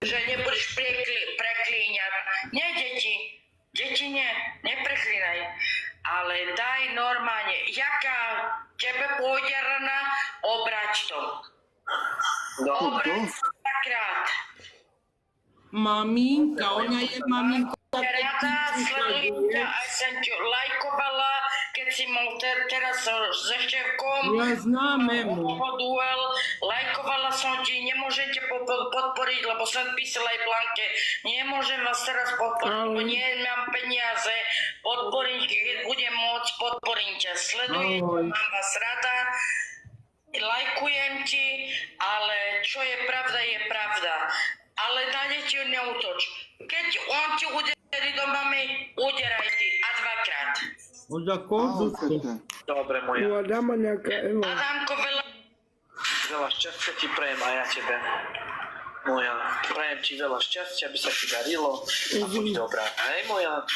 že nebudeš preklínať. Nie, deti nie, nepreklínaj. Ale daj normálne, jaká tebe pôjde rana, obrať to. Obrať dvakrát. Maminka, ona je maminka. Rada, sledujem ťa, aj som ťa lajkovala, keď si mal teraz so Števkom. Ja znam, Emo. Duel, lajkovala som ti, nemôžem ťa podporiť, lebo som písala aj Blanke. Nemôžem vás teraz podporiť, lebo nemám peniaze. Podporím, keď budem môcť, podporím ťa. Sledujem, mám vás rada. Lajkujem ti, ale čo je pravda, je pravda. Ale na deti neútoč. Keď on ti uderí do mamy, uderaj ty. A dvakrát. Za kozušku. Dobre, moja. U Adama nejaká Eva. Adamko, Veľa šťastia ti prajem a ja tebe. Moja, prajem ti veľa šťastia, aby sa ti darilo a buď dobrá. Hej, moja.